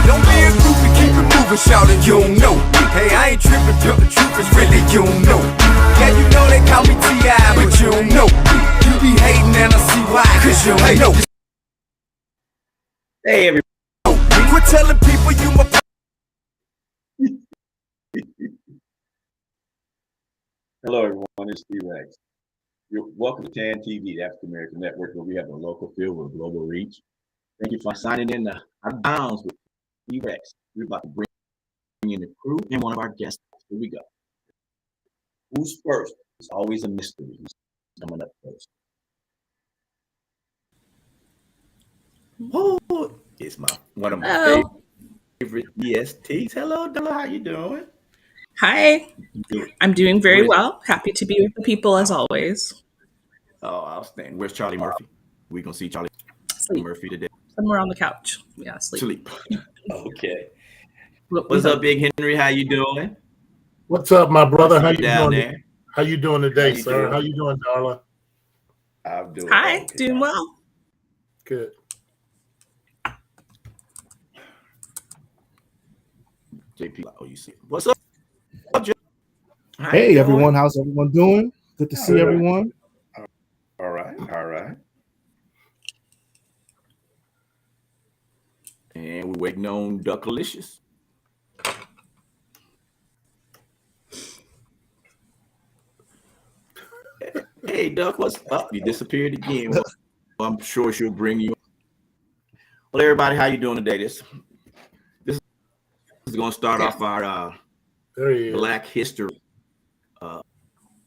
Don't be a groupie, keep it moving, shouting, you don't know. Hey, I ain't tripping, but the truth is really you don't know. Yeah, you know they call me T.I., but you don't know. You be hating and I see why, cause you don't know. Hey, everybody. Quit telling people you my... Hello, everyone. It's T-Rex. You're welcome to TAN TV, the African American Network, where we have a local feel with global reach. Thank you for signing in to Our Bounds with T-Rex. We're about to bring in the crew and one of our guests. Here we go. Who's first? It's always a mystery. Who's coming up first? Oh, it's one of my favorite ESTs. Hello, Della. How you doing? Hi. I'm doing very well. Happy to be with the people as always. Oh, outstanding. Where's Charlie Murphy? We're going to see Charlie Murphy today. Somewhere on the couch. Yeah, sleep. Okay. What's up, Big Henry? How you doing? What's up, my brother? How you down doing? There? How you doing today, sir? How you doing, Darla? I'm doing Hi, well. doing well. Good. JP, oh, you see. What's up? Hey, everyone. How's everyone doing? Good to see everyone. All right. And we're waiting on Duckalicious. Hey, Duck, what's up? You disappeared again. Well, I'm sure she'll bring you. Well, everybody, how you doing today? This is going to start off our Black History.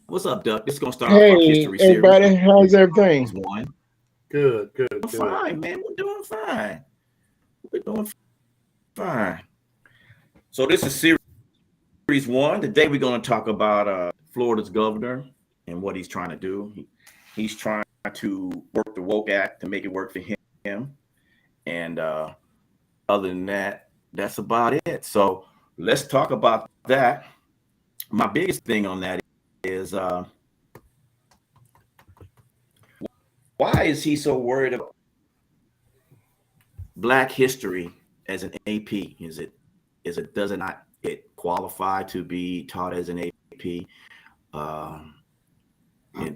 What's up, Duck? This is going to start off our history series. Hey, everybody. How's everything? Good. Fine, man. We're doing fine. So this is series 1. Today we're going to talk about Florida's governor and what he's trying to do. He's trying to work the Woke Act to make it work for him. And other than that, that's about it. So let's talk about that. My biggest thing on that is why is he so worried about Black history as an AP? Does it not qualify to be taught as an AP? And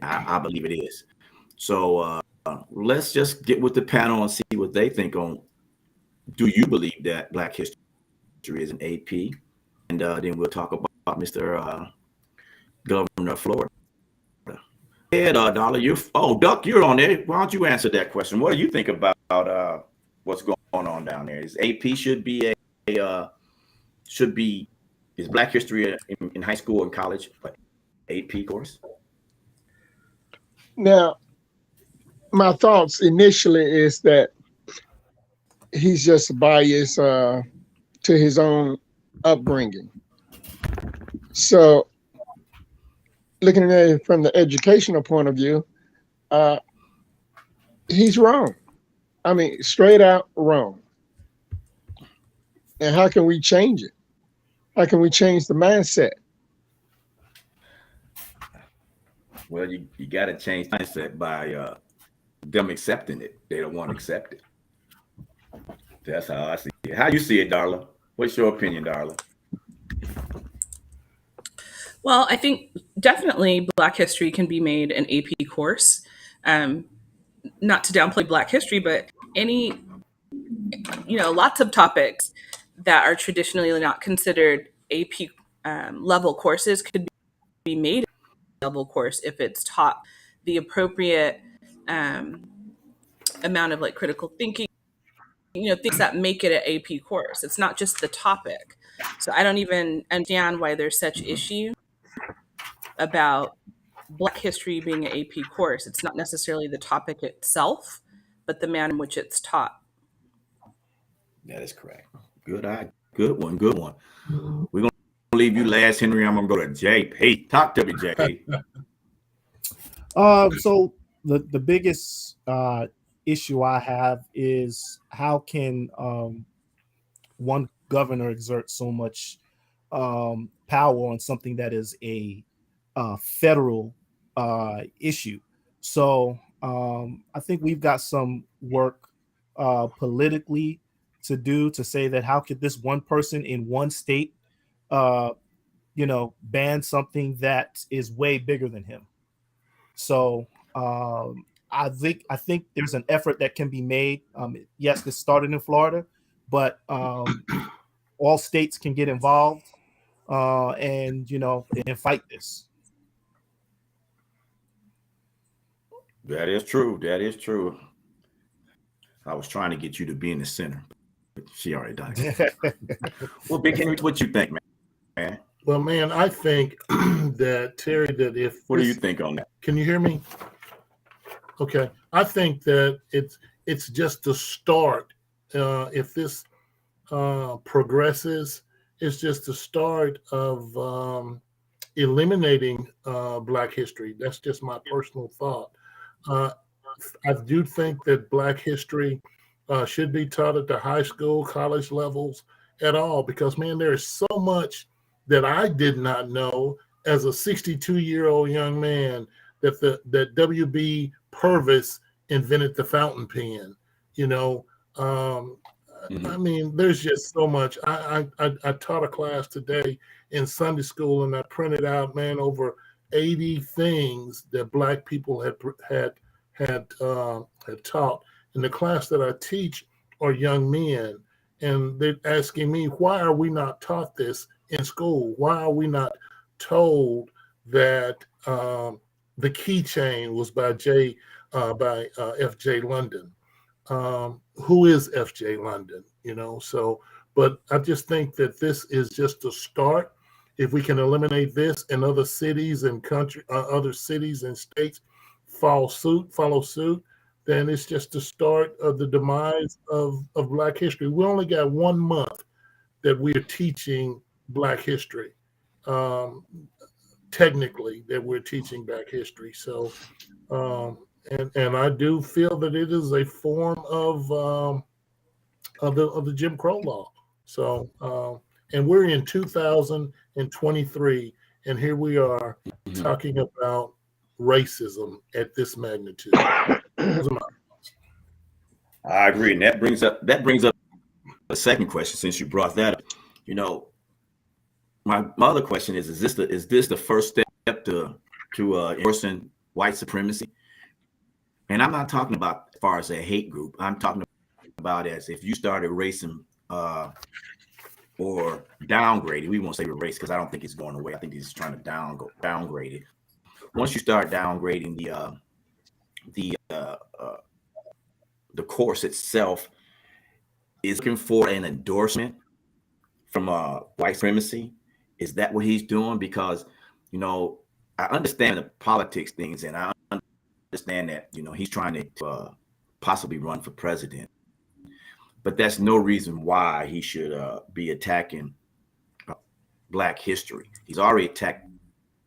I believe it is. So let's just get with the panel and see what they think on. Do you believe that Black history is an AP? And then we'll talk about Mr. Governor of Florida. Yeah, Darla, Duck, you're on there. Why don't you answer that question? What do you think about what's going on down there? Is AP should be is Black history in high school and college AP course? Now, my thoughts initially is that he's just biased to his own upbringing. So, looking at it from the educational point of view, he's wrong. I mean, straight out wrong. And how can we change it? How can we change the mindset? Well, you got to change the mindset by them accepting it. They don't want to accept it. That's how I see it. How you see it, Darla? What's your opinion, Darla? Well, I think definitely Black history can be made an AP course. Not to downplay Black history, but lots of topics that are traditionally not considered AP level courses could be made a level course if it's taught the appropriate amount of critical thinking, things that make it an AP course. It's not just the topic. So I don't even understand why there's such issue about Black history being an AP course. It's not necessarily the topic itself, but the manner in which it's taught. That is correct. Good one. We're going to leave you last, Henry. I'm going to go to JP. Talk to me, JP. So the biggest issue I have is how can one governor exert so much power on something that is a federal issue. So I think we've got some work politically to do to say that how could this one person in one state, ban something that is way bigger than him. So I think there's an effort that can be made. Yes, this started in Florida, but all states can get involved and fight this. That is true. That is true. I was trying to get you to be in the center, but she already done it. Well, Big Henry, what you think, man? Well, man, I think that Terry, that if what do you think on that? Can you hear me? Okay, I think that it's just the start. If this progresses, it's just the start of eliminating Black history. That's just my personal thought. I do think that Black history should be taught at the high school, college levels at all, because, man, there's so much that I did not know as a 62-year-old young man that W.B. Purvis invented the fountain pen. I mean, there's just so much. I taught a class today in Sunday school, and I printed out, man, over 80 things that Black people had taught. In the class that I teach are young men, and they're asking me, why are we not taught this in school? Why are we not told that the keychain was by F.J. London? Who is F.J. London? But I just think that this is just a start. If we can eliminate this and other cities and other cities and states follow suit, then it's just the start of the demise of Black history. We only got 1 month that we are teaching Black history. Technically, that we're teaching Black history. So, and I do feel that it is a form of the Jim Crow law. So, and we're in 2023, and here we are talking about racism at this magnitude. I agree, and that brings up a second question. Since you brought that up, my other question is this the first step to enforcing white supremacy? And I'm not talking about as far as a hate group. I'm talking about as if you started racing or downgrading. We won't say race because I don't think it's going away. I think he's trying to downgrade it. Once you start downgrading the course itself, is looking for an endorsement from white supremacy. Is that what he's doing? Because I understand the politics things, and I understand that he's trying to possibly run for president, but that's no reason why he should be attacking Black history. He's already attacked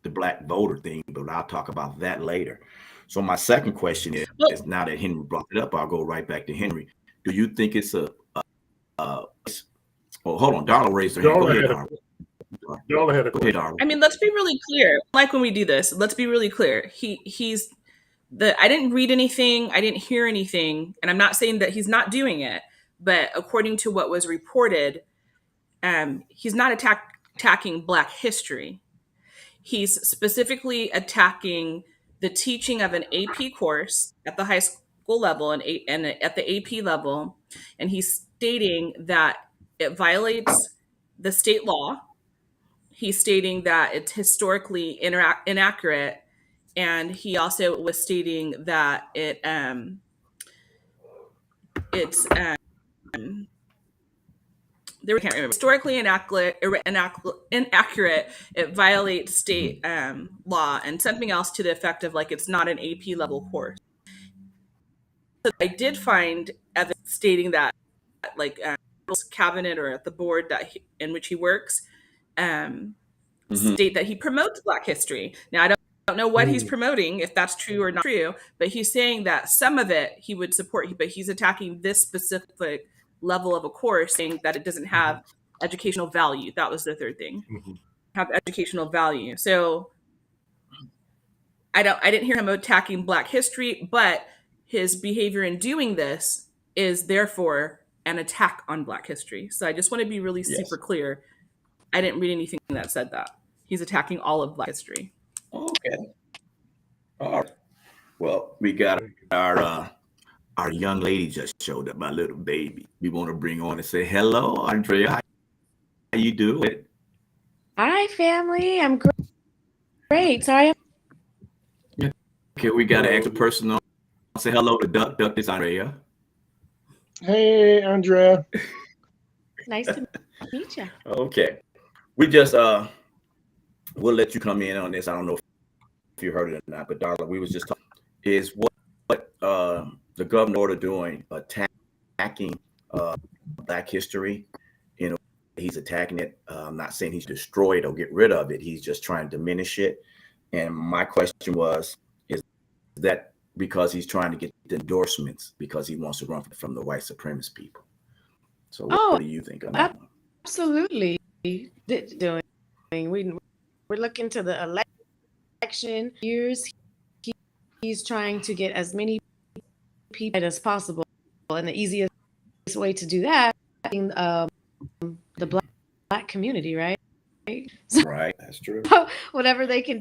the Black voter thing, but I'll talk about that later. So my second question is now that Henry brought it up, I'll go right back to Henry. Do you think it's hold on, Darla raised her hand. Go ahead, Darla had a question. I mean, let's be really clear. Like when we do this, let's be really clear. I didn't read anything, I didn't hear anything, and I'm not saying that he's not doing it, but according to what was reported, he's not attacking Black history. He's specifically attacking the teaching of an AP course at the high school level and at the AP level, and he's stating that it violates the state law. He's stating that it's historically inaccurate, and he also was stating that I can't remember. Historically inaccurate. It violates state law, and something else to the effect of like it's not an AP level course. So I did find evidence stating that, like, cabinet or at the board in which he works, state that he promotes Black history. Now I don't know what he's promoting, if that's true or not true, but he's saying that some of it he would support, but he's attacking this specific level of a course, saying that it doesn't have educational value. That was the third thing. Have educational value. So I didn't hear him attacking Black history, but his behavior in doing this is therefore an attack on Black history. So I just want to be really Yes. super clear. I didn't read anything that said that. He's attacking all of Black history. Okay. All right. Well, we got our young lady just showed up, my little baby. We want to bring on and say hello, Andrea. How you doing? Hi, family. I'm great. Sorry. Okay, we got an extra person on. Say hello to Duck. Duck, this Andrea. Hey, Andrea. Nice to meet you. Okay. We just we'll let you come in on this. I don't know if you heard it or not, but Darla, we was just talking is what the governor order doing, attacking Black history. You know, he's attacking it. I'm not saying he's destroy it or get rid of it. He's just trying to diminish it. And my question was, is that because he's trying to get the endorsements because he wants to run from the white supremacist people? So what do you think of that one? Absolutely. Doing. We're looking to the election years. He's trying to get as many people as possible, and the easiest way to do that is the black community, right? So, right, that's true. Whatever they can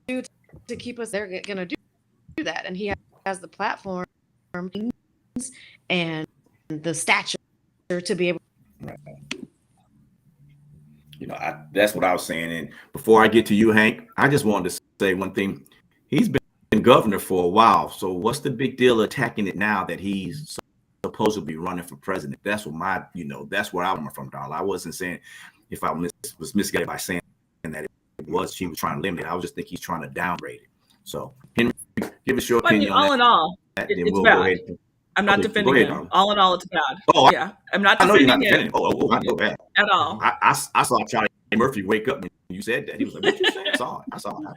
do to keep us, they're going to do that, and he has the platform and the stature to be able. Right. You know, that's what I was saying. And before I get to you, Hank, I just wanted to say one thing. He's been governor for a while. So what's the big deal attacking it now that he's supposedly running for president? That's what that's where I'm from, Darla. I wasn't saying if I was misguided by saying that she was trying to limit it. I was just think he's trying to downgrade it. So Henry, give us your opinion. All in all, it's bad. I'm not defending him. Darla. All in all, it's bad. Oh, yeah. I'm not I know you're not defending defending him. I know that. At all. I saw Charlie Murphy wake up when you said that. He was like, what you saying? I saw it.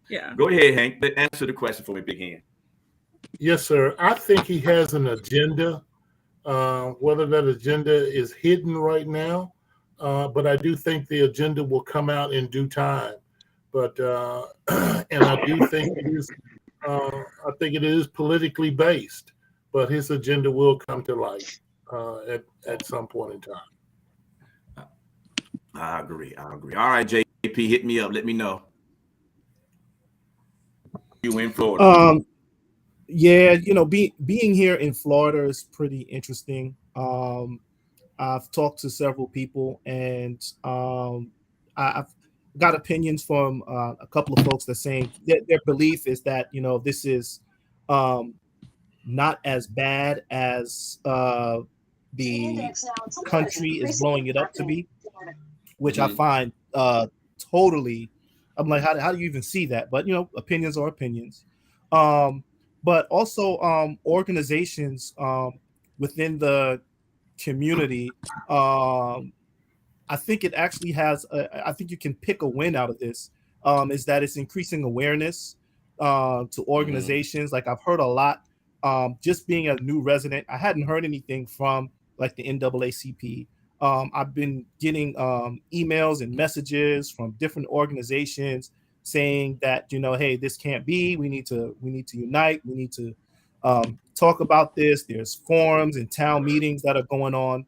Yeah. Go ahead, Hank. Answer the question for me, Big Hand. Yes, sir. I think he has an agenda. Whether that agenda is hidden right now, but I do think the agenda will come out in due time. But and I do think it is. I think it is politically based, but his agenda will come to light at some point in time. I agree. All right, JP, hit me up. Let me know. You in Florida? Yeah, being here in Florida is pretty interesting. I've talked to several people, and I've got opinions from a couple of folks that saying their belief is that this is not as bad as the country is blowing it up to be, which I find totally. I'm like, how do you even see that? But opinions are opinions. But also organizations within the community. I think it actually has. I think you can pick a win out of this. Is that it's increasing awareness to organizations. Like I've heard a lot. Just being a new resident, I hadn't heard anything from like the NAACP. I've been getting emails and messages from different organizations saying that hey, this can't be. We need to unite. We need to talk about this. There's forums and town meetings that are going on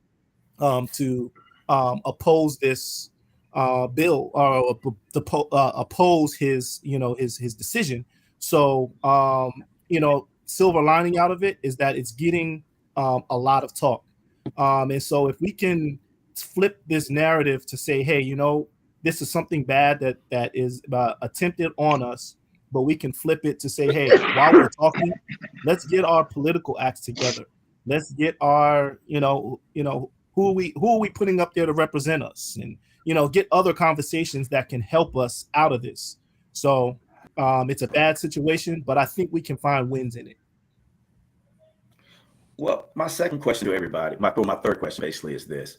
to oppose this bill or oppose his his decision. So silver lining out of it is that it's getting a lot of talk. And so if we can flip this narrative to say, hey, this is something bad that is attempted on us, but we can flip it to say, hey, while we're talking, let's get our political acts together. Let's get our, who are we putting up there to represent us, and get other conversations that can help us out of this. So it's a bad situation, but I think we can find wins in it. Well, my second question to everybody, my third question basically is this.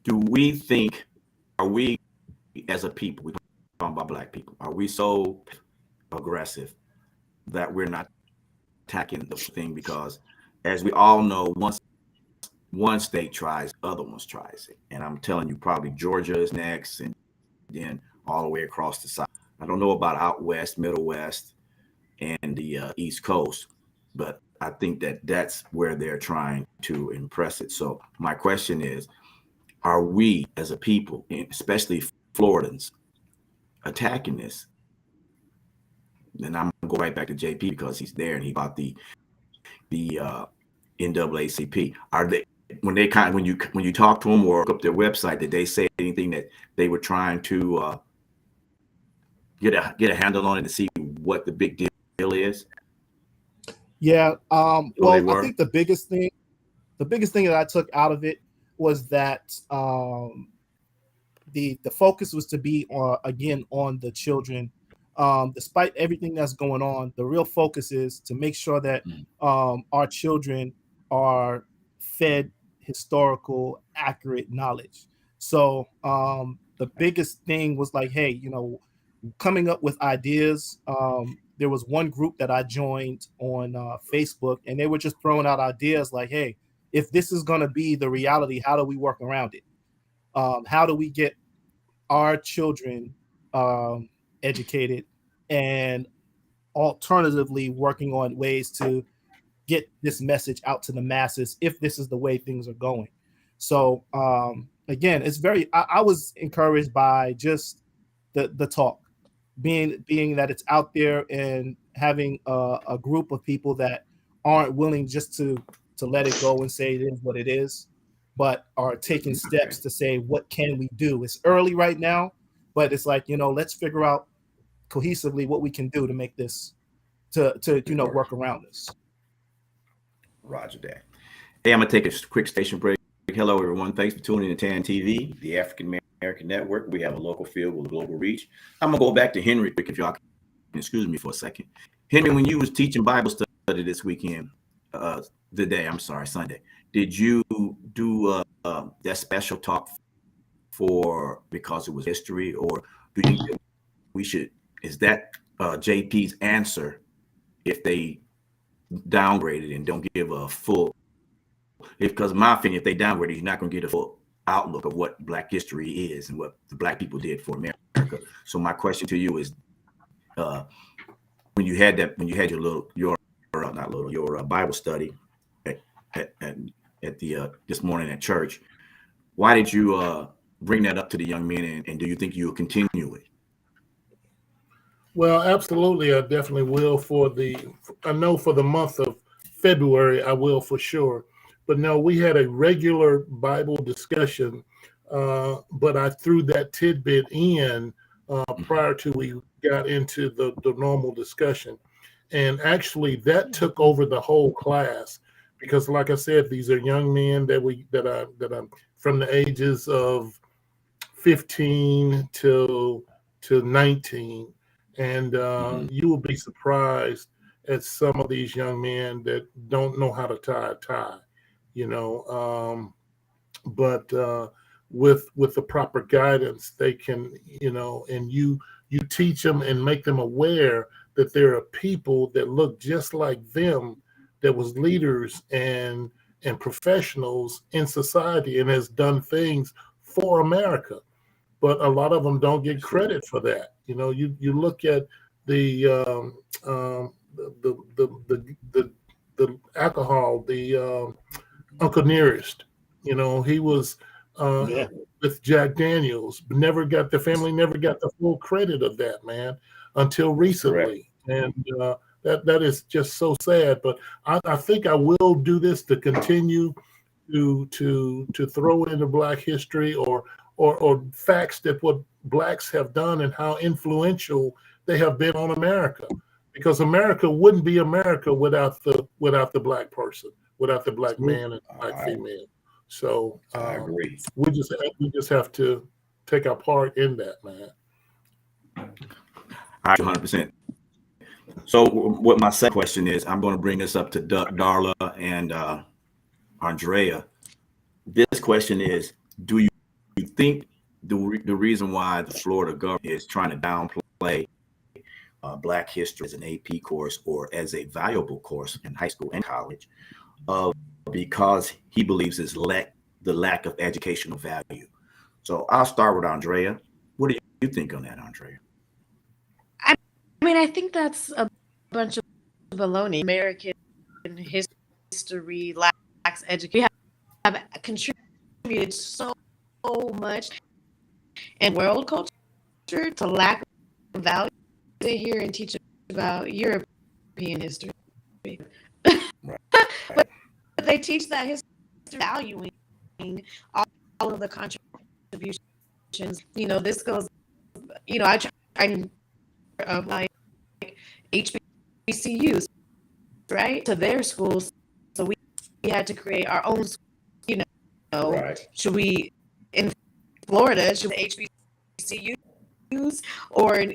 Do we think, are we as a people, we're talking about Black people, are we so aggressive that we're not attacking the thing? Because as we all know, once one state tries, other ones tries it. And I'm telling you, probably Georgia is next, and then all the way across the South. I don't know about out west, Middle West, and the East Coast, but I think that that's where they're trying to impress it. So my question is, are we as a people, especially Floridans, attacking this? And I'm gonna go right back to JP because he's there and he bought the NAACP. Are they, when you talk to them or look up their website, did they say anything that they were trying to get a handle on it to see what the big deal is? Yeah. Well, I think the biggest thing that I took out of it was that the focus was to be again on the children. Despite everything that's going on, the real focus is to make sure that our children are fed historical, accurate knowledge. So the biggest thing was like, hey, coming up with ideas. There was one group that I joined on Facebook, and they were just throwing out ideas like, hey, if this is going to be the reality, how do we work around it? How do we get our children educated, and alternatively working on ways to get this message out to the masses if this is the way things are going? So again, it's I was encouraged by just the talk, being that it's out there and having a group of people that aren't willing just to let it go and say it is what it is, but are taking steps to say, what can we do? It's early right now, but it's like, let's figure out cohesively what we can do to make this to work around this. Roger that. Hey, I'm gonna take a quick station break. Hello, everyone. Thanks for tuning in to TAN TV, the African American Network. We have a local field with global reach. I'm gonna go back to Henry, if y'all can excuse me for a second. Henry, when you was teaching Bible study this weekend, Sunday, did you do that special talk because it was history, or do you think is that JP's answer if they downgraded and don't give a full? Because in my opinion, if they downgrade it, you're not going to get a full outlook of what Black history is and what the Black people did for America. So my question to you is, when you had your Bible study at the this morning at church, why did you bring that up to the young men, and do you think you'll continue it? Well, absolutely, I definitely will. I know for the month of February, I will for sure. But no, we had a regular Bible discussion, but I threw that tidbit in prior to we got into the normal discussion. And actually, that took over the whole class because, like I said, these are young men that I'm from the ages of 15 to 19. And you will be surprised at some of these young men that don't know how to tie a tie, but with the proper guidance, they can, and you teach them and make them aware that there are people that look just like them, that was leaders and professionals in society and has done things for America. But a lot of them don't get credit for that. You look at the alcohol, the Uncle Nearest. He was with Jack Daniels, but the family never got the full credit of that, man, until recently. Correct. And that is just so sad. But I think I will do this to continue to throw into Black history or facts that what Blacks have done and how influential they have been on America, because America wouldn't be America without the Black person, without the Black man and Black female. So I agree. We just have to take our part in that, man. 100%. So what my second question is, I'm going to bring this up to Darla and Andrea. This question is, do you think the reason why the Florida government is trying to downplay Black history as an AP course or as a valuable course in high school and college, because he believes it's the lack of educational value? So I'll start with Andrea. What do you think on that, Andrea? I mean, I think that's a bunch of baloney. American history, lacks education. We have contributed so much in world culture to lack of value. Sit here and teach about European history. But they teach that history valuing all of the contributions. This goes, I try of like HBCUs, right, to their schools. So we had to create our own, Right. should we, in Florida, should HBCUs or,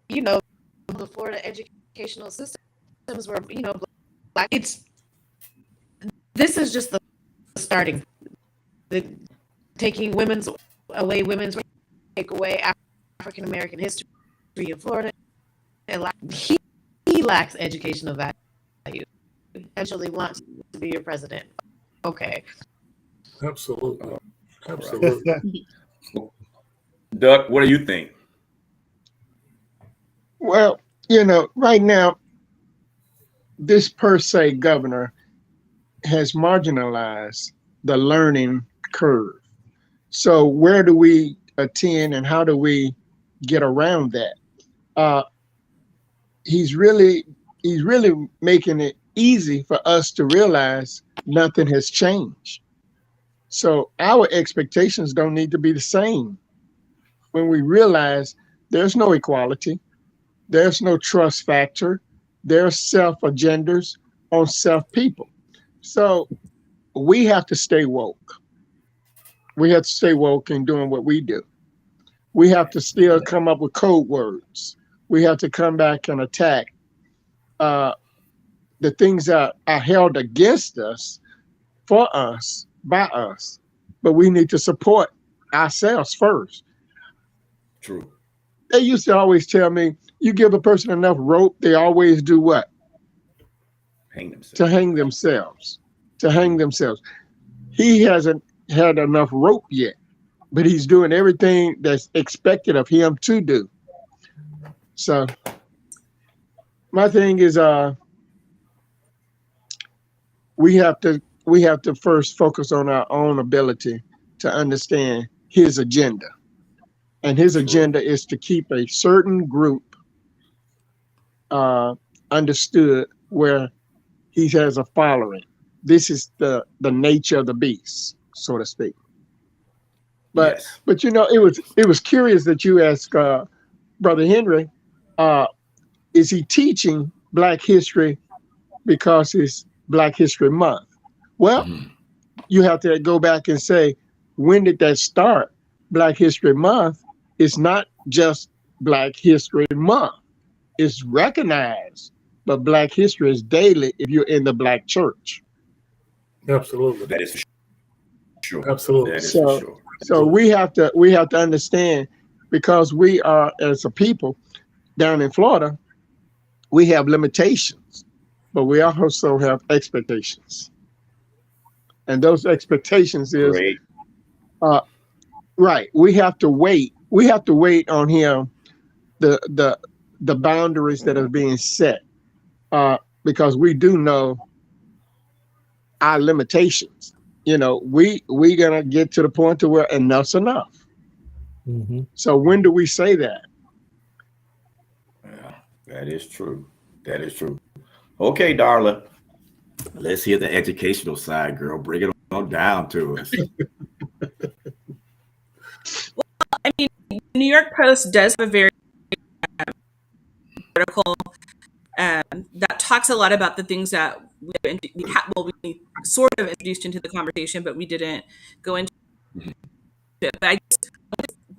the Florida educational systems where, black, this is just the starting, taking women's take away African American history in Florida. He lacks educational value. Eventually wants to be your president. Okay. Absolutely. Doug, what do you think? Well, right now, this per se governor has marginalized the learning curve. So where do we attend and how do we get around that? He's really making it easy for us to realize nothing has changed. So our expectations don't need to be the same when we realize there's no equality, there's no trust factor, there's self-agendas on self-people. So we have to stay woke. We have to stay woke in doing what we do. We have to still come up with code words. We have to come back and attack the things that are held against us, for us, by us. But we need to support ourselves first. True. They used to always tell me, you give a person enough rope, they always do what? Hang themselves. To hang themselves. He hasn't had enough rope yet, but he's doing everything that's expected of him to do. So my thing is, we have to first focus on our own ability to understand his agenda. And his agenda is to keep a certain group understood where he has a following. This is the nature of the beast, so to speak. But Yes. but it was curious that you asked Brother Henry, is he teaching Black history because it's Black History Month? Well, you have to go back and say, when did that start? Black History Month is not just Black History Month. It's recognized, but Black history is daily if you're in the Black church. Absolutely. That is for sure. Absolutely. That is So- for sure. So we have to understand, because we are, as a people down in Florida, we have limitations, but we also have expectations. And those expectations is Great. right. We have to wait. We have to wait on him, the boundaries that are being set, because we do know our limitations. We gonna get to the point to where enough's enough. Mm-hmm. So when do we say that? Yeah, that is true. That is true. Okay, Darla. Let's hear the educational side, girl. Bring it on down to us. I mean, New York Post does have a very article that talks a lot about the things that we sort of introduced into the conversation, but we didn't go into it. But I just,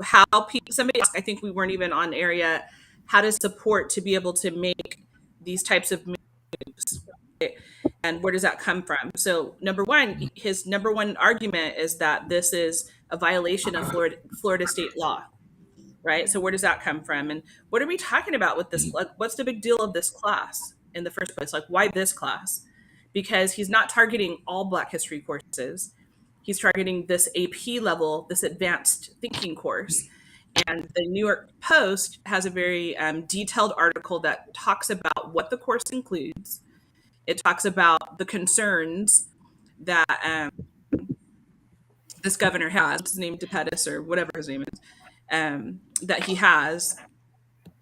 how people, somebody asked, I think we weren't even on air yet, how to support to be able to make these types of moves, right? And where does that come from? So number one, his number one argument is that this is a violation of Florida state law, right? So where does that come from? And what are we talking about with this? Like, what's the big deal of this class in the first place? Like, why this class? Because he's not targeting all Black history courses. He's targeting this AP level, this advanced thinking course. And the New York Post has a very detailed article that talks about what the course includes. it talks about the concerns that this governor has, his name DePettis or whatever his name is, that he has,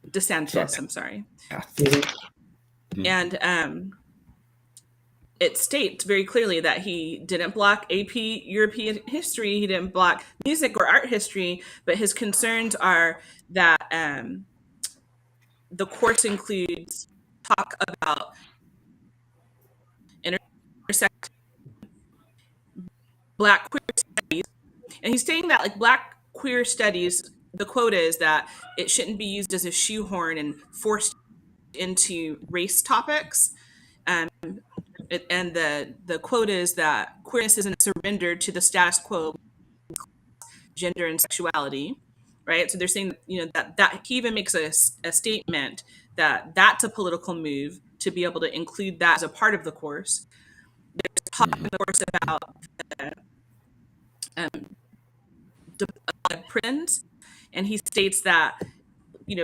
DeSantis, I'm sorry. And it states very clearly that he didn't block AP European history, he didn't block music or art history, but his concerns are that the course includes talk about intersection, Black queer studies, and he's saying that like Black queer studies, the quote is that it shouldn't be used as a shoehorn and forced into race topics. And the quote is that queerness isn't a surrender to the status quo, gender and sexuality, right? So they're saying, that he even makes a statement that that's a political move to be able to include that as a part of the course. There's talk in the course about the prisons, and he states that,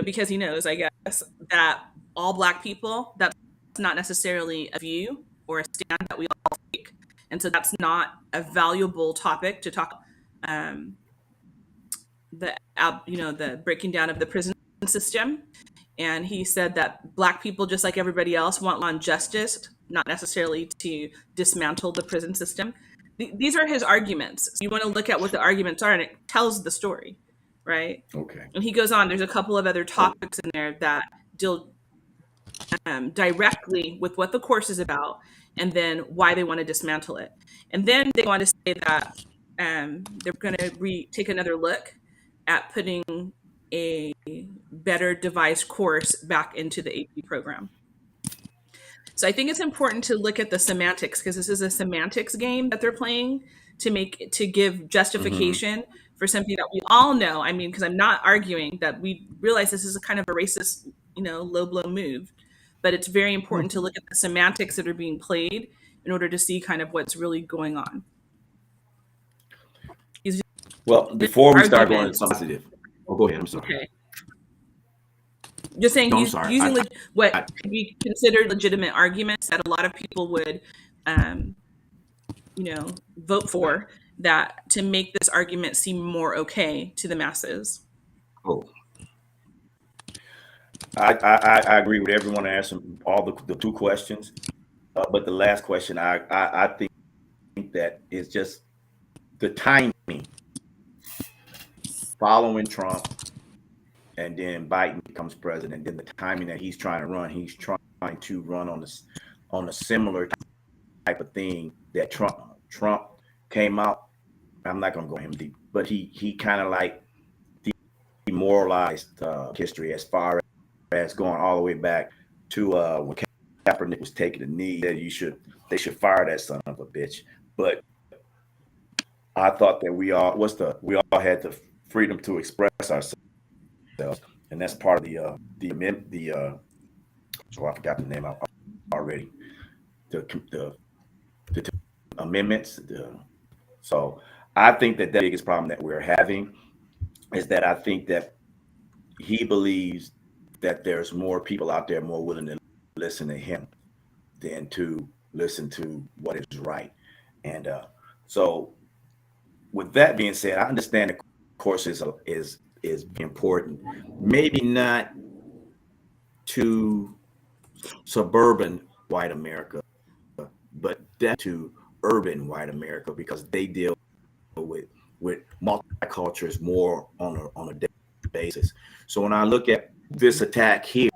because he knows, I guess, that all Black people, that's not necessarily a view or a stand that we all take, and so that's not a valuable topic to talk. The breaking down of the prison system, and he said that Black people, just like everybody else, want law and justice, not necessarily to dismantle the prison system. These are his arguments. So you want to look at what the arguments are, and it tells the story, right? Okay. And he goes on. There's a couple of other topics in there that deal directly with what the course is about, and then why they want to dismantle it. And then they want to say that they're going to take another look at putting a better devised course back into the AP program. So I think it's important to look at the semantics, because this is a semantics game that they're playing to give justification for something that we all know. I mean, because I'm not arguing that we realize this is a kind of a racist, low blow move, but it's very important to look at the semantics that are being played in order to see kind of what's really going on. Well, before we start going to positive, go ahead. I'm sorry. Okay. Just saying, he's using what could be considered legitimate arguments that a lot of people would, vote for, that to make this argument seem more okay to the masses. Oh, I agree with everyone asking all the two questions, but the last question, I think that is just the timing. Following Trump, and then Biden becomes president. Then the timing that he's trying to run on a similar type of thing that Trump came out. I'm not gonna go him deep, but he kind of like demoralized history as far as going all the way back to when Kaepernick was taking a knee that they should fire that son of a bitch. But I thought that we all had the freedom to express ourselves, and that's part of I forgot the name already. The amendments. So I think that the biggest problem that we're having is that I think that he believes that there's more people out there more willing to listen to him than to listen to what is right. And so with that being said, I understand the course is important. Maybe not to suburban white America, but that to urban white America, because they deal with multicultures more on a daily basis. So when I look at this attack here,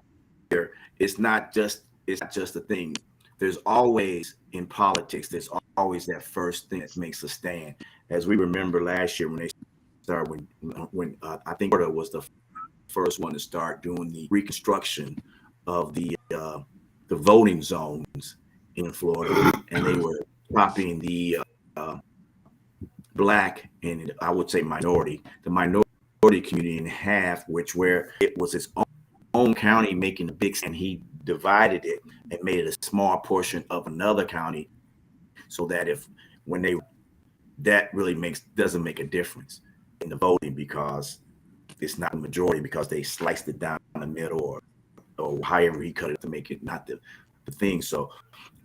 it's not just a thing. There's always in politics, there's always that first thing that makes a stand. As we remember last year when they started, when I think Florida was the first one to start doing the reconstruction of the voting zones in Florida, and they were chopping the Black and I would say the minority community in half, where it was its own county making a big, and he divided it and made it a small portion of another county, so that that really doesn't make a difference in the voting, because it's not the majority, because they sliced it down the middle or however he cut it to make it not the thing. So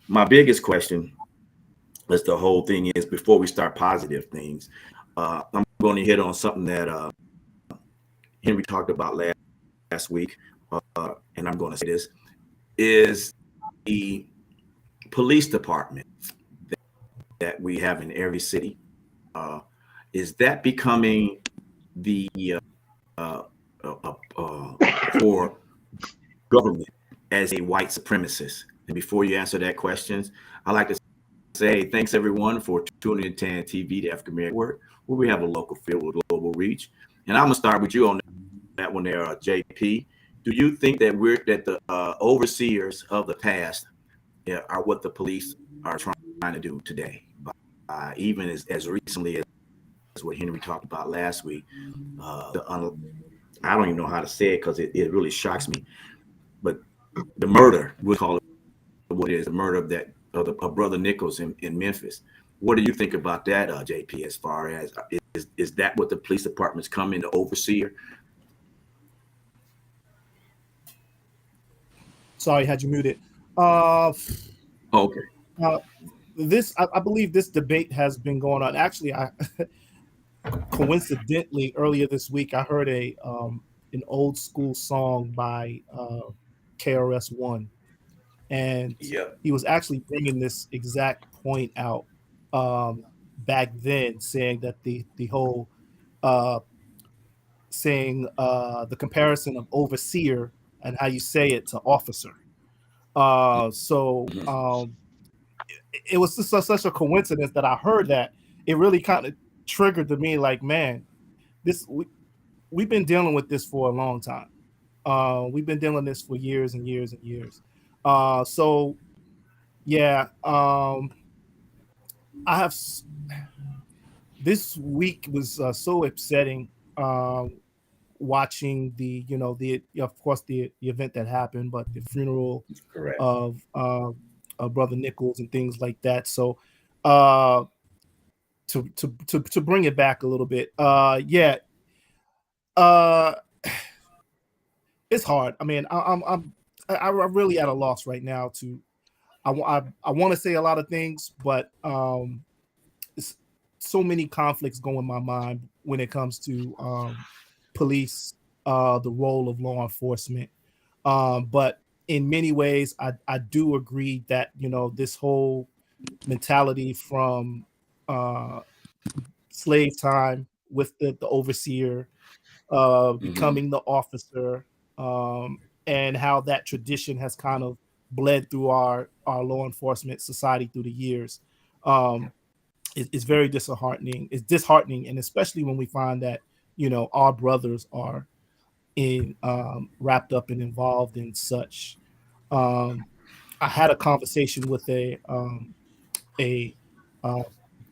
my biggest question, as the whole thing is, before we start positive things, I'm going to hit on something that Henry talked about last week, and I'm going to say this, is the police department that we have in every city. Is that becoming the for government as a white supremacist? And before you answer that question, I'd like to say thanks everyone for tuning in to TAN TV, the African American Network, where we have a local feel with global reach. And I'm gonna start with you on that one there, JP. Do you think that the overseers of the past are what the police are trying to do today? Even as recently as what Henry talked about last week, I don't even know how to say it because it really shocks me. But the murder, we'll call it what it is, the murder of Brother Nichols in Memphis. What do you think about that, JP, as far as is that what the police department's coming to overseer? Sorry, had you muted. Okay. I believe this debate has been going on. Actually, I coincidentally earlier this week I heard an old school song by KRS-One, and he was actually bringing this exact point out back then, saying that the whole saying the comparison of overseer and how you say it to officer. It was just such a coincidence that I heard that. It really kind of triggered to me, like, man, we've been dealing with this for a long time. We've been dealing with this for years and years and years. I have this week was so upsetting. Watching the of course the event that happened, but the funeral of Brother Nichols and things like that. So to bring it back a little bit, it's hard. I mean, I'm really at a loss right now. I want to say a lot of things, but it's so many conflicts go in my mind when it comes to police, the role of law enforcement. But in many ways, I do agree that, this whole mentality from slave time with the overseer becoming the officer, and how that tradition has kind of bled through our law enforcement society through the years, is very disheartening. It's disheartening, and especially when we find that our brothers are wrapped up and involved in such. I had a conversation with a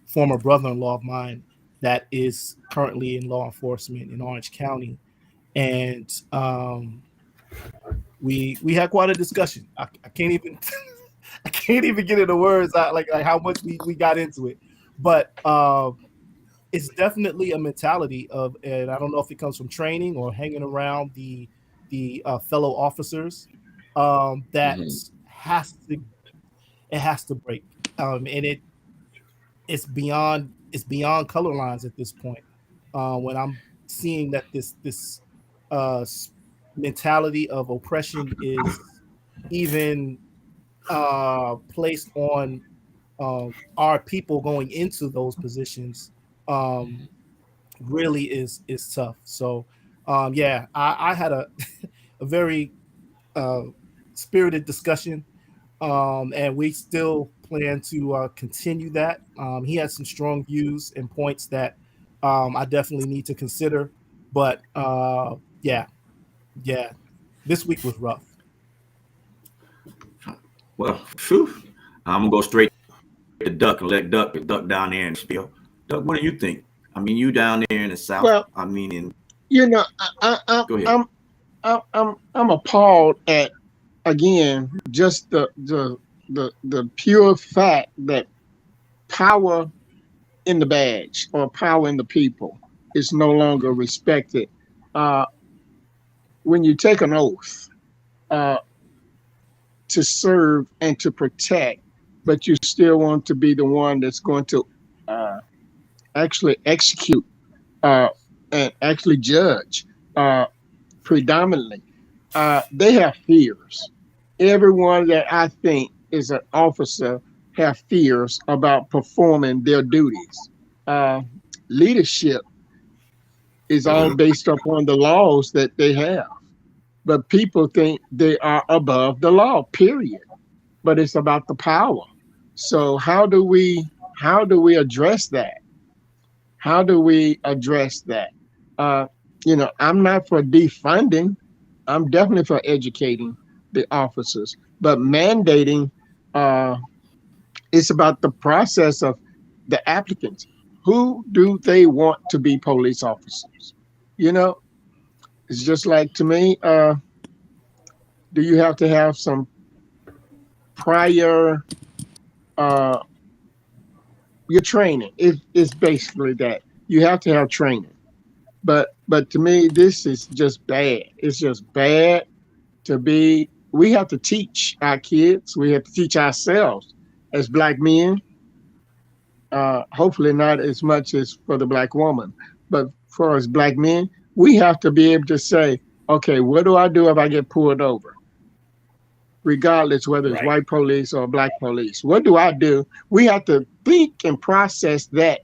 former brother-in-law of mine that is currently in law enforcement in Orange County, and we had quite a discussion. I can't even I can't even get into words like how much we got into it, but it's definitely a mentality of, and I don't know if it comes from training or hanging around the fellow officers, that has to break, and it's beyond color lines at this point. When I'm seeing that this mentality of oppression is even placed on our people going into those positions, really is tough. So I had a very spirited discussion, and we still plan to continue that. He had some strong views and points that I definitely need to consider, but this week was rough. Well, I'm gonna go straight to Duck and let Duck down there and spill. Duck, what do you think? I mean, you down there in the South. Well, I mean, go ahead. I'm appalled at, again, just the pure fact that power in the badge or power in the people is no longer respected. When you take an oath to serve and to protect but you still want to be the one that's going to actually execute and actually judge predominantly. They have fears. Everyone that I think is an officer have fears about performing their duties. Leadership is all based upon the laws that they have, but people think they are above the law, period. But it's about the power. So how do we address that? How do we address that? I'm not for defunding. I'm definitely for educating the officers, but mandating, it's about the process of the applicants. Who do they want to be police officers? It's just like, to me, do you have to have some prior your training? It's basically that. You have to have training. But to me, this is just bad. It's just bad to be. We have to teach our kids. We have to teach ourselves as Black men. Hopefully not as much as for the Black woman, but for us Black men, we have to be able to say, okay, what do I do if I get pulled over? Regardless whether it's white police or Black police. What do I do? We have to think and process that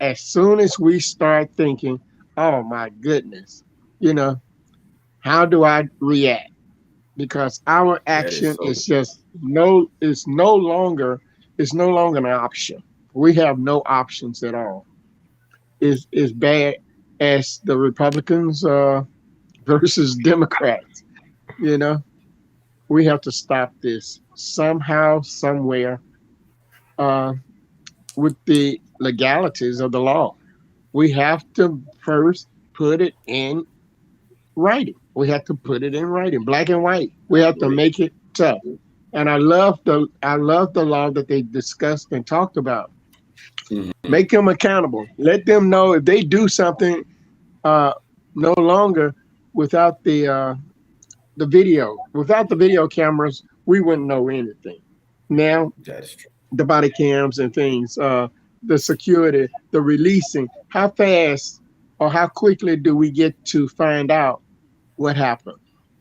as soon as we start thinking, oh my goodness, how do I react? Because our action is no longer an option. We have no options at all. It's bad as the Republicans versus Democrats. We have to stop this somehow, somewhere, with the legalities of the law. We have to first put it in writing. We have to put it in writing, black and white. We have to make it tough. And I love the law that they discussed and talked about. Mm-hmm. Make them accountable. Let them know if they do something no longer without the video. Without the video cameras, we wouldn't know anything. Now, that's true. The body cams and things, the security, the releasing, how fast or how quickly do we get to find out what happened?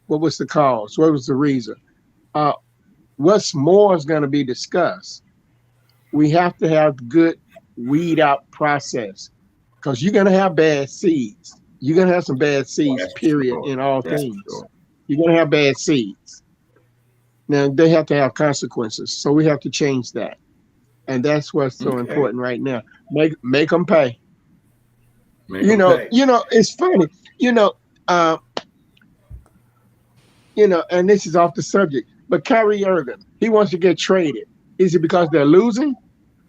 What was the cause? What was the reason? What's more is going to be discussed. We have to have good weed out process, because you're going to have bad seeds. You're going to have some bad seeds, period, in all things. You're going to have bad seeds. Now, they have to have consequences. So we have to change that. And that's what's so important right now. Make them pay. It's funny. And this is off the subject, but Kyrie Irving, he wants to get traded. Is it because they're losing,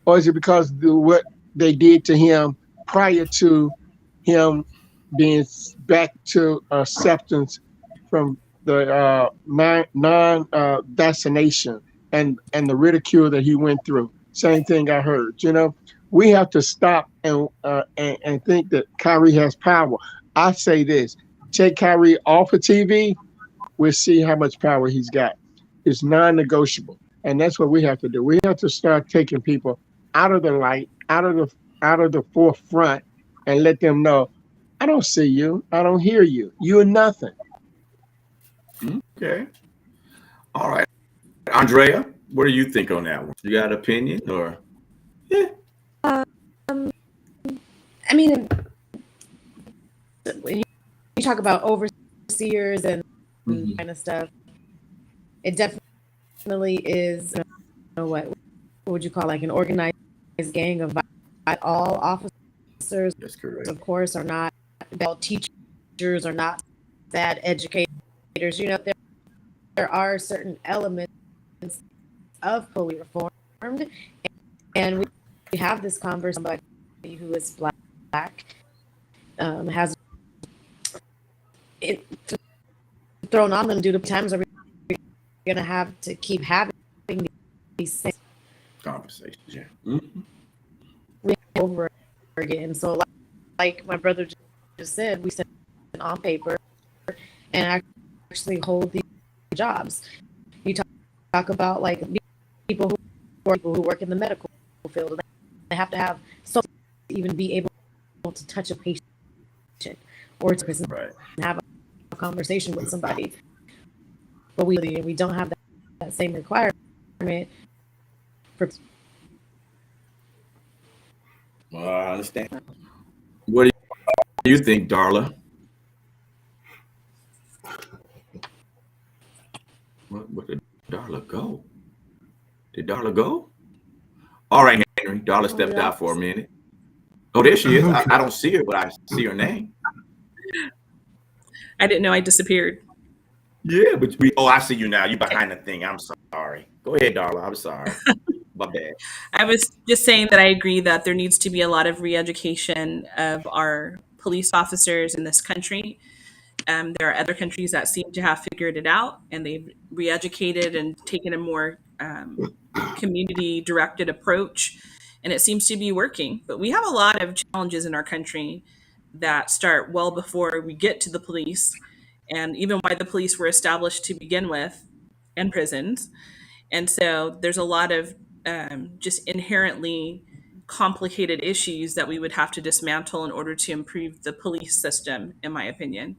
or is it because of what they did to him prior to him being back to acceptance from the non-vaccination and the ridicule that he went through? Same thing I heard. We have to stop and think that Kyrie has power. I say this: take Kyrie off of TV, we'll see how much power he's got. It's non-negotiable, and that's what we have to do. We have to start taking people out of the light, out of the forefront, and let them know, I don't see you, I don't hear you, you're nothing. Okay. All right, Andrea, what do you think on that one? You got an opinion, or? Yeah. I mean, when you talk about overseers and kind of stuff, it definitely is, what would you call, like an organized gang of all officers. That's correct. Of course, are not all teachers, are not bad educators. There are certain elements of police reform, and we have this conversation. Somebody who is black has it thrown on them due to times where we're going to have to keep having these conversations. Yeah. Over again. So, like my brother just said, we send on paper and actually hold these jobs. You talk about like people people who work in the medical field. They have to have so to even be able to touch a patient or to Right. have a conversation with somebody. But we don't have that same requirement for. Well, I understand. What do you think, Darla? Where did Darla go? Did Darla go? All right, Henry. Darla stepped out for a minute. Oh, there she is. I don't see her, but I see her name. I didn't know I disappeared. Yeah, but I see you now. You behind the thing. I'm sorry. Go ahead, Darla. I'm sorry. My bad. I was just saying that I agree that there needs to be a lot of re-education of our police officers in this country. There are other countries that seem to have figured it out, and they've re-educated and taken a more community-directed approach, and it seems to be working. But we have a lot of challenges in our country that start well before we get to the police, and even why the police were established to begin with, and prisons. And so there's a lot of just inherently complicated issues that we would have to dismantle in order to improve the police system, in my opinion.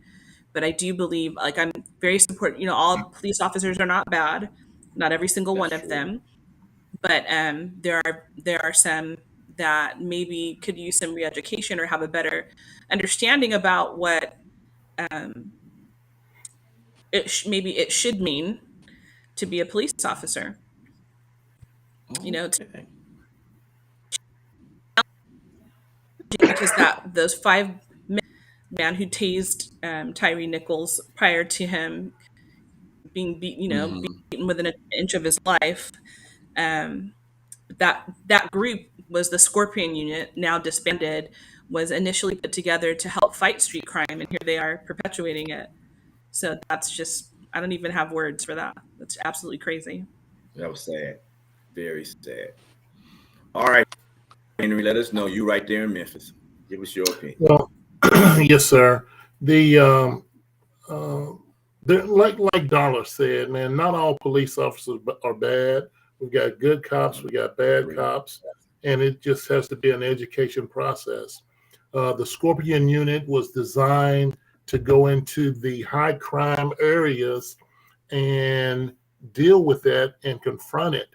But I do believe, like, I'm very support. All police officers are not bad, not every single one of them, but there are some that maybe could use some re-education or have a better understanding about what maybe it should mean to be a police officer. Okay. Because those 5 men who tased Tyree Nichols prior to him being beaten within an inch of his life, that group was the Scorpion Unit, now disbanded, was initially put together to help fight street crime, and here they are perpetuating it. So that's just, I don't even have words for that. That's absolutely crazy. That was sad. Very sad. All right, Henry, let us know. You right there in Memphis. Give us your opinion. Well, yes, sir. The like Darla said, man, not all police officers are bad. We got good cops, we got bad cops, and it just has to be an education process. The Scorpion Unit was designed to go into the high crime areas and deal with that and confront it.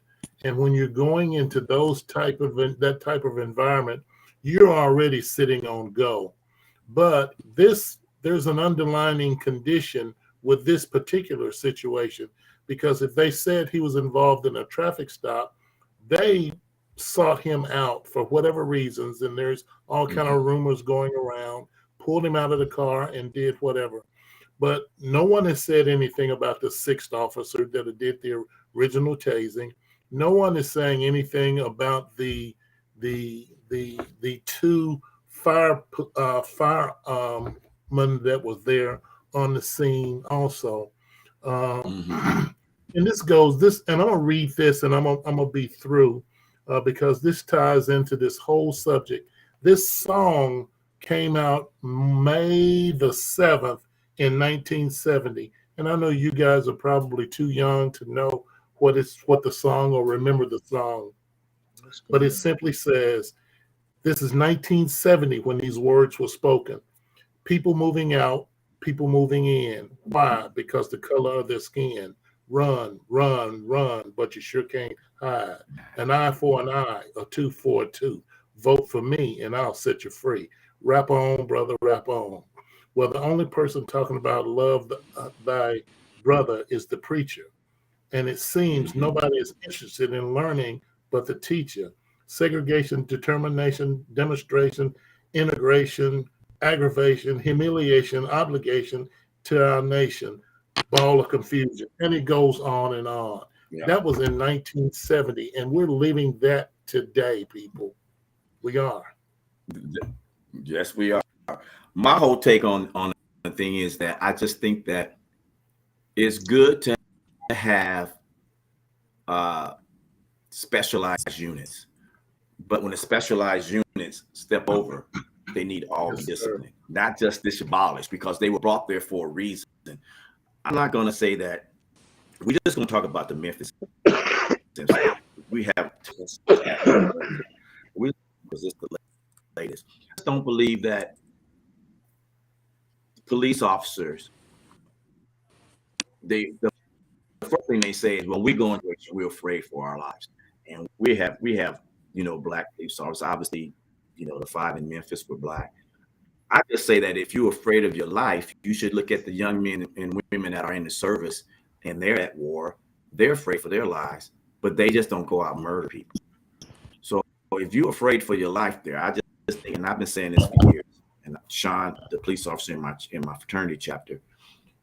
And when you're going into that type of environment, you're already sitting on go. But there's an underlying condition with this particular situation, because if they said he was involved in a traffic stop, they sought him out for whatever reasons, and there's all kind of rumors going around, pulled him out of the car and did whatever. But no one has said anything about the 6th officer that did the original tasing. No one is saying anything about the 2 firemen that was there on the scene also. And and I'm gonna read this, and I'm gonna be through because this ties into this whole subject. This song came out May the 7th in 1970, and I know you guys are probably too young to know what the song or remember the song, but it simply says, this is 1970 when these words were spoken. People moving out, people moving in. Why? Because the color of their skin. Run, run, run, but you sure can't hide. An eye for an eye, a tooth for a tooth. Vote for me and I'll set you free. Rap on, brother, rap on. Well, the only person talking about love thy brother is the preacher. And it seems nobody is interested in learning but the teacher. Segregation, determination, demonstration, integration, aggravation, humiliation, obligation to our nation, ball of confusion. And it goes on and on. Yeah. That was in 1970, and we're living that today, people. We are. Yes, we are. My whole take on the thing is that I just think that it's good to have specialized units. But when the specialized units step over, they need all the discipline, not just abolished, because they were brought there for a reason. I'm not going to say that. We're just going to talk about the Memphis We have we was this the latest. I just don't believe that police officers, the first thing they say is, well, we go into it, we're afraid for our lives. And we have black police officers. Obviously, the 5 in Memphis were black. I just say that if you're afraid of your life, you should look at the young men and women that are in the service and they're at war. They're afraid for their lives, but they just don't go out and murder people. So if you're afraid for your life there, I just think, and I've been saying this for years, and Sean, the police officer in my fraternity chapter,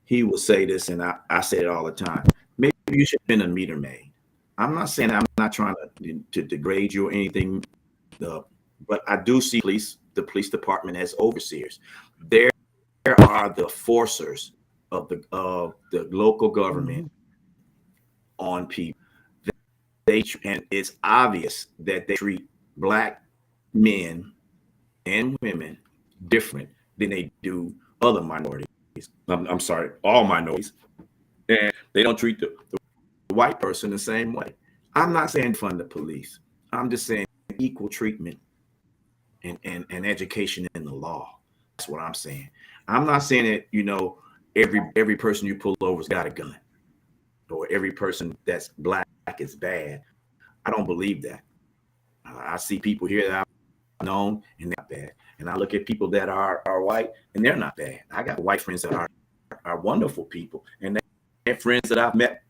he will say this, and I say it all the time. Maybe you should have been a meter maid. I'm not saying, I'm not trying to degrade you or anything, but I do see the police department as overseers. There are the forcers of the local government on people. And it's obvious that they treat black men and women different than they do other minorities. I'm sorry, all minorities. And they don't treat the white person the same way. I'm not saying fund the police. I'm just saying equal treatment and education in the law. That's what I'm saying. I'm not saying that, every person you pull over has got a gun, or every person that's black is bad. I don't believe that. I see people here that I've known and they're not bad. And I look at people that are white and they're not bad. I got white friends that are wonderful people, and they're friends that I've met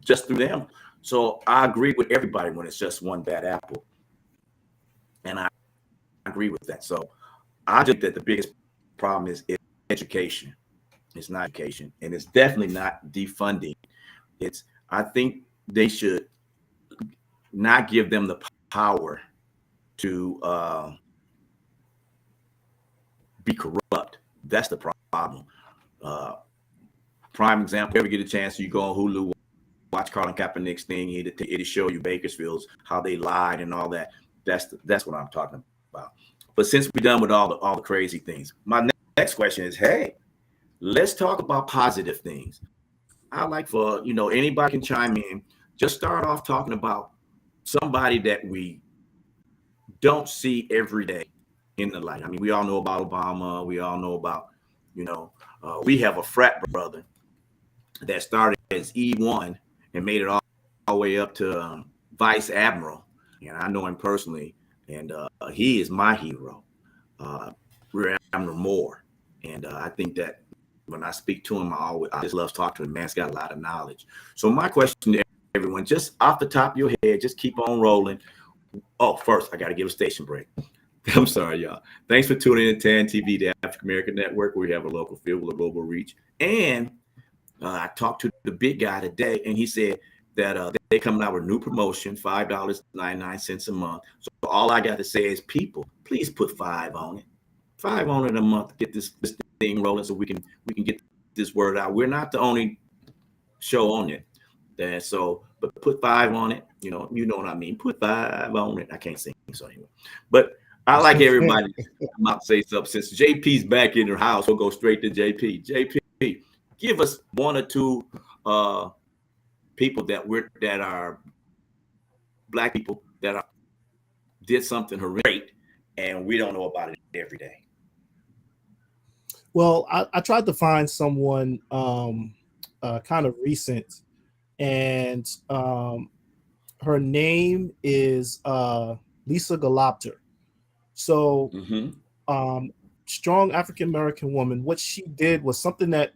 just through them. So I agree with everybody when it's just one bad apple. And I agree with that. So I think that the biggest problem is education. It's not education, and it's definitely not defunding. I think they should not give them the power to be corrupt. That's the problem. Prime example, ever get a chance, you go on Hulu, watch Colin Kaepernick's thing, it'll show you Bakersfield's, how they lied and all that. That's what I'm talking about. But since we're done with all the crazy things, my next question is, hey, let's talk about positive things. I like for, anybody can chime in. Just start off talking about somebody that we don't see every day in the light. I mean, we all know about Obama. We all know about, we have a frat brother that started as E1 and made it all the way up to Vice Admiral. And I know him personally, and he is my hero, Rear Admiral Moore. And I think that when I speak to him, I just love talking to him. Man's got a lot of knowledge. So my question to everyone, just off the top of your head, just keep on rolling. Oh, first, I got to give a station break. I'm sorry, y'all. Thanks for tuning in to TAN TV, the African American Network, where we have a local feel with a global reach. And I talked to the big guy today, and he said that they coming out with a new promotion, $5.99 a month. So all I got to say is, people, please put $5 on it. $5 on it a month to get this thing rolling, so we can get this word out. We're not the only show on it. But put $5 on it. You know what I mean. Put $5 on it. I can't sing, so anyway. But I like everybody to come out and say something. Since JP's back in her house, we'll go straight to JP. JP, give us one or two people that are black people that did something horrific, and we don't know about it every day. Well, I tried to find someone kind of recent, and her name is Lisa Galopter. So, strong African American woman. What she did was something that,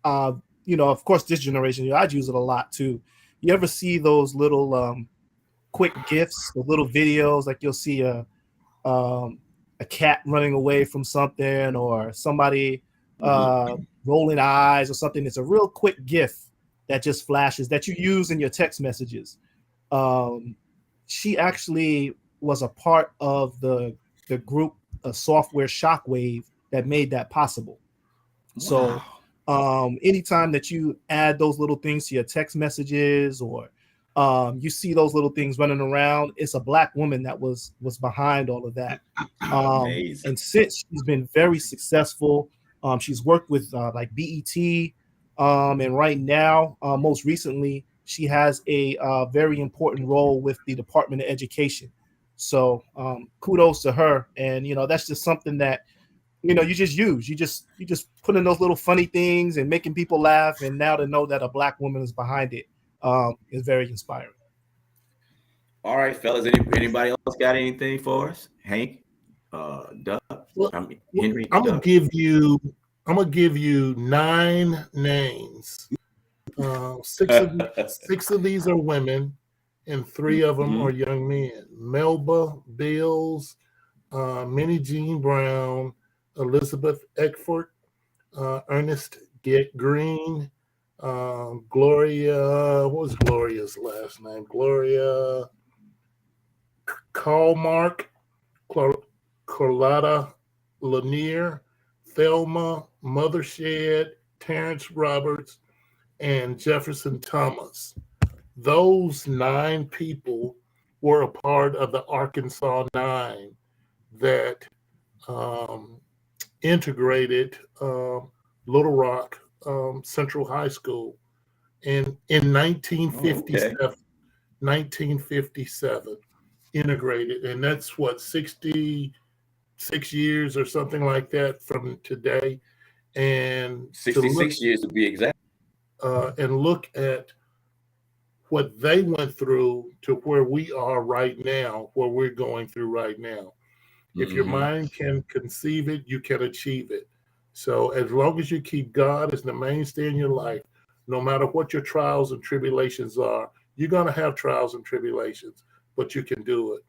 of course, this generation, I'd use it a lot too. You ever see those little quick GIFs, the little videos, like you'll see a cat running away from something, or somebody rolling eyes or something. It's a real quick GIF that just flashes that you use in your text messages. She actually was a part of the group Software Shockwave that made that possible. Wow. So anytime that you add those little things to your text messages, or you see those little things running around, it's a black woman that was behind all of that. And since she's been very successful, she's worked with like BET, and right now, most recently, she has a very important role with the Department of Education. So kudos to her. And that's just something that you just use. You just put in those little funny things and making people laugh. And now to know that a Black woman is behind it is very inspiring. All right, fellas. Anybody else got anything for us? Hank, Doug, Well, Henry. I'm gonna give you 9 names. 6 of these are women, and 3 of them are young men. Melba Bills, Minnie Jean Brown, Elizabeth Eckford, Ernest Green, Gloria. What was Gloria's last name? Gloria Callmark, Carlotta Lanier, Thelma Mothershed, Terrence Roberts, and Jefferson Thomas. Those 9 people were a part of the Arkansas 9 that integrated Little Rock Central High School in 1957 integrated, and that's what 66 years or something like that from today. And 66 years to be exact. And look at what they went through to where we are right now, where we're going through right now. If your mind can conceive it, you can achieve it. So as long as you keep God as the mainstay in your life, no matter what your trials and tribulations are, you're going to have trials and tribulations, but you can do it.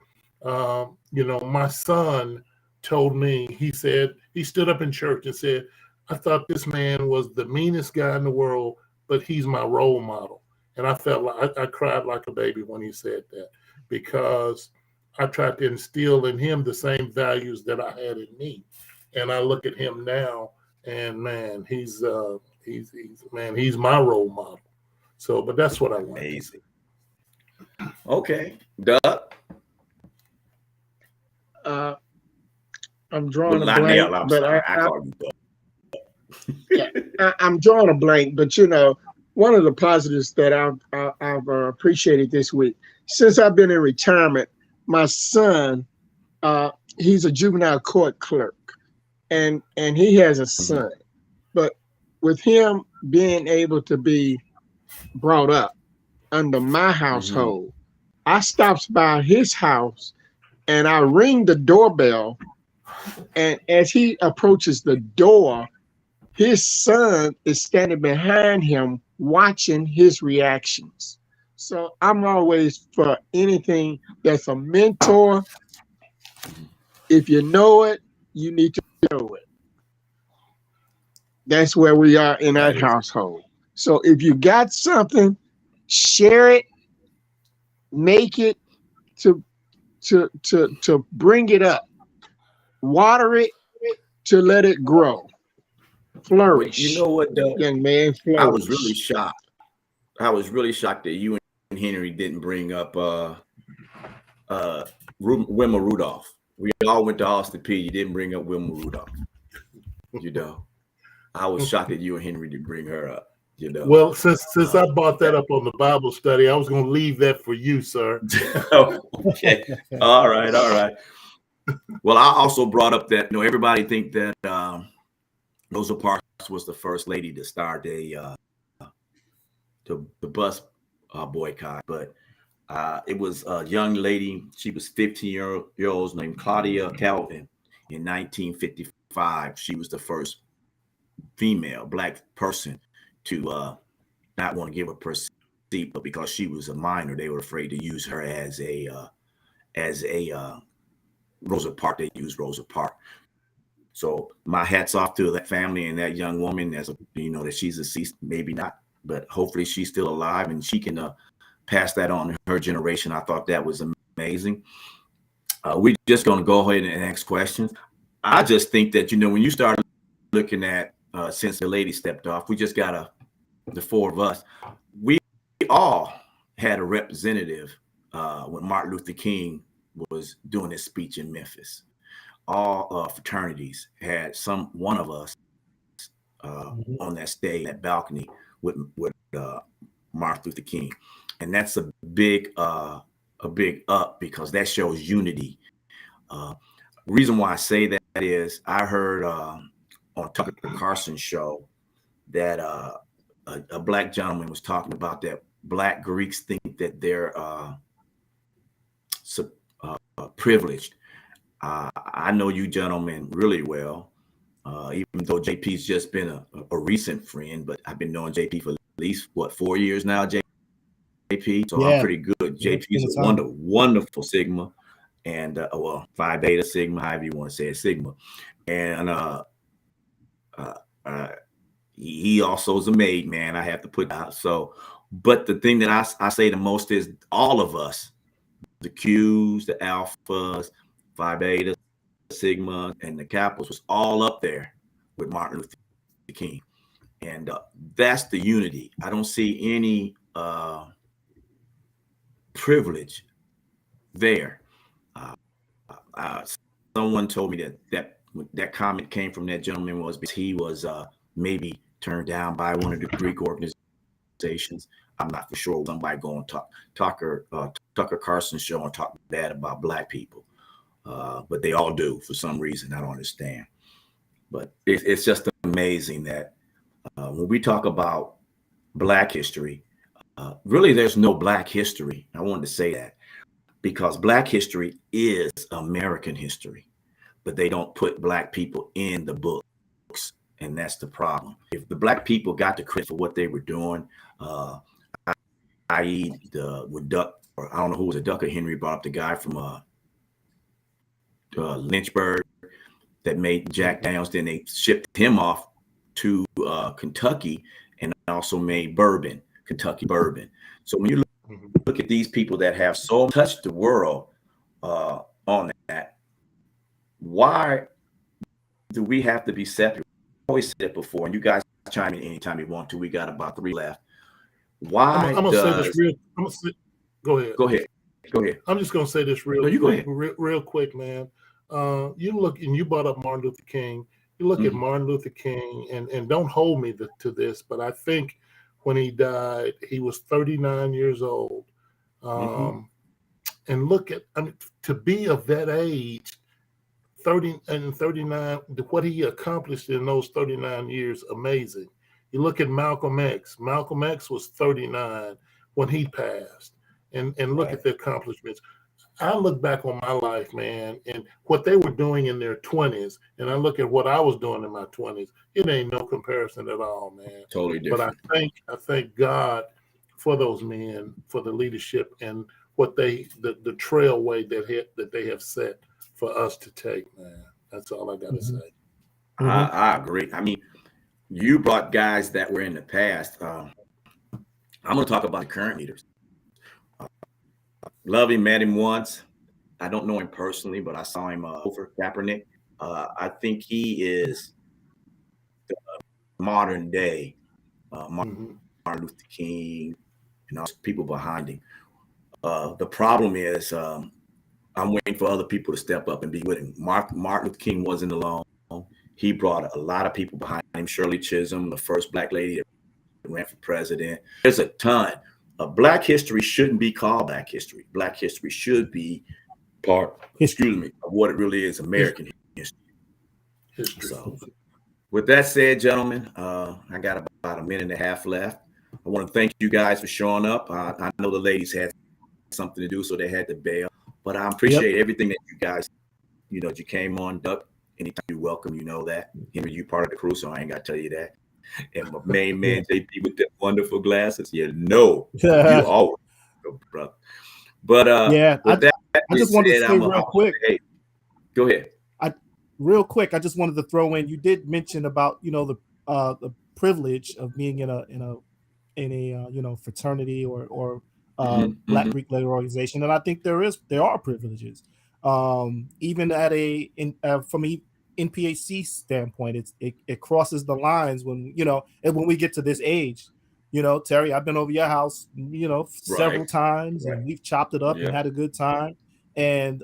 My son told me, he said, he stood up in church and said, I thought this man was the meanest guy in the world, but he's my role model. And I felt like I cried like a baby when he said that, because I tried to instill in him the same values that I had in me. And I look at him now, and man, he's my role model. So, but that's what I want. Amazing. Okay, Doug. I'm drawing a Not blank, Neil, I'm but sorry. I call you Doug. I'm drawing a blank. But one of the positives that I've appreciated this week, since I've been in retirement, my son, he's a juvenile court clerk, and he has a son. But with him being able to be brought up under my household, I stops by his house and I ring the doorbell, and as he approaches the door, his son is standing behind him watching his reactions. So I'm always for anything that's a mentor. If you know it, you need to know it. That's where we are in that household. So if you got something, share it, make it to bring it up, water it to let it grow, flourish. You know what, Doug? Young man, flourish. I was really shocked. I was really shocked that you and Henry didn't bring up Wilma Rudolph. We all went to Austin Peay. You didn't bring up Wilma Rudolph. I was shocked that you and Henry didn't bring her up. Well, since I brought that up on the Bible study, I was going to leave that for you, sir. Okay. All right. Well, I also brought up that everybody think that Rosa Parks was the first lady to start the bus boycott, but it was a young lady. She was 15-year-old named Claudia Calvin in 1955. She was the first female Black person to not want to give up her seat, but because she was a minor, they were afraid to use her as a Rosa Parks. They used Rosa Parks. So my hats off to that family and that young woman. As that she's deceased, maybe not, but hopefully she's still alive and she can pass that on to her generation. I thought that was amazing. We're just going to go ahead and ask questions. I just think that when you start looking at since the lady stepped off, we just got the 4 of us. We all had a representative when Martin Luther King was doing his speech in Memphis. All fraternities had one of us on that stage, that balcony with Martin Luther King, and that's a big up because that shows unity. Reason why I say that is I heard on Tucker Carlson's show that a black gentleman was talking about that black Greeks think that they're privileged. I know you gentlemen really well, even though JP's just been a recent friend, but I've been knowing JP for at least 4 years now, JP. So Yeah. I'm pretty good. JP is a wonderful Sigma, and Phi Beta Sigma, however you want to say it, Sigma, and he also is a made man. I have to put out. So, but the thing that I say the most is all of us, the Qs, the Alphas, Phi Beta, Sigma, and the Kappas was all up there with Martin Luther King. And that's the unity. I don't see any privilege there. Someone told me that comment came from that gentleman was because he was maybe turned down by one of the Greek organizations. I'm not for sure. Somebody go on Tucker Carlson's show and talk bad about black people, but they all do for some reason. I don't understand. But it's just amazing that when we talk about black history, really there's no black history. I wanted to say that because black history is American history, but they don't put black people in the books, and that's the problem. If the black people got the credit for what they were doing, i.e. with Duck, or I don't know who was it, Duck or Henry brought up the guy from Lynchburg that made Jack Daniels. Then they shipped him off to Kentucky and also made bourbon, Kentucky bourbon. So when you look at these people that have so touched the world on that, why do we have to be separate? I always said it before, and you guys chime in anytime you want to. We got about 3 left. Why? I'm gonna say this real. Go ahead. Go ahead. I'm just gonna say this real quick, man. You look and you brought up Martin Luther King. You look at Martin Luther King, and don't hold me to this, but I think when he died, he was 39 years old. And look at, to be of that age, 30 and 39, what he accomplished in those 39 years, amazing. You look at Malcolm X. Malcolm X was 39 when he passed, and look at the accomplishments. I look back on my life, man, and what they were doing in their 20s, and I look at what I was doing in my 20s. It ain't no comparison at all, man. Totally different. But I thank God for those men, for the leadership and what the trailway that they have set for us to take, man. That's all I got to say. I agree. I mean, you brought guys that were in the past. I'm going to talk about the current leaders. Lovey met him once. I don't know him personally, but I saw him over Kaepernick. I think he is the modern day Martin Luther King and all people behind him. The problem is I'm waiting for other people to step up and be with him. Martin Luther King wasn't alone. He brought a lot of people behind him. Shirley Chisholm, the first black lady that ran for president. There's a ton. Black history shouldn't be called Black history. Black history should be part, of what it really is, American history. So, with that said, gentlemen, I got about a minute and a half left. I want to thank you guys for showing up. I know the ladies had something to do, so they had to bail. But I appreciate everything that you guys, you came on, Duck. Anytime you're welcome, you know that. Henry, you part of the crew, so I ain't got to tell you that. And my main man, JP, with the wonderful glasses. You always go, brother. But I just wanted to say real quick. Hey, go ahead. Real quick, I just wanted to throw in. You did mention about the privilege of being in a fraternity or Black Greek letter organization, and I think there are privileges. Even at from a NPHC standpoint, it crosses the lines when when we get to this age. Terry, I've been over your house, several times, and we've chopped it up and had a good time. And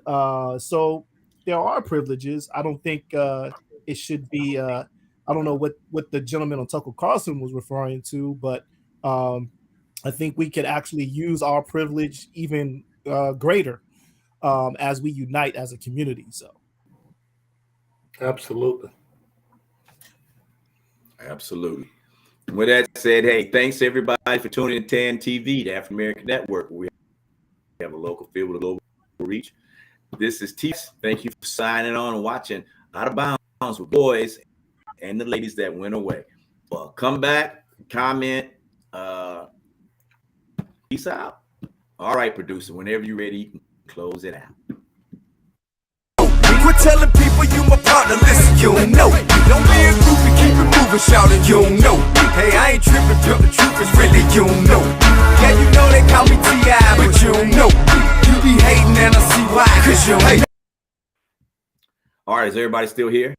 so there are privileges. I don't think it should be. I don't know what the gentleman on Tucker Carlson was referring to, but I think we could actually use our privilege even greater as we unite as a community. So, Absolutely. Absolutely. With that said, hey, thanks everybody for tuning in to TAN TV, the African American Network. We have a local feel with a global reach. This is T. Thank you for signing on and watching Out of Bounds with boys and the ladies that went away. Well, come back, comment, peace out. All right, producer, whenever you're ready, you can close it out. Quit telling people you my partner, listen, you don't know. Don't be a groupie, keep it moving, shouting, you don't know. Hey, I ain't tripping, but the truth is really, you don't know. Yeah, you know they call me T.I., but you don't know. You be hating and I see why, cause you ain't. All right, is everybody still here?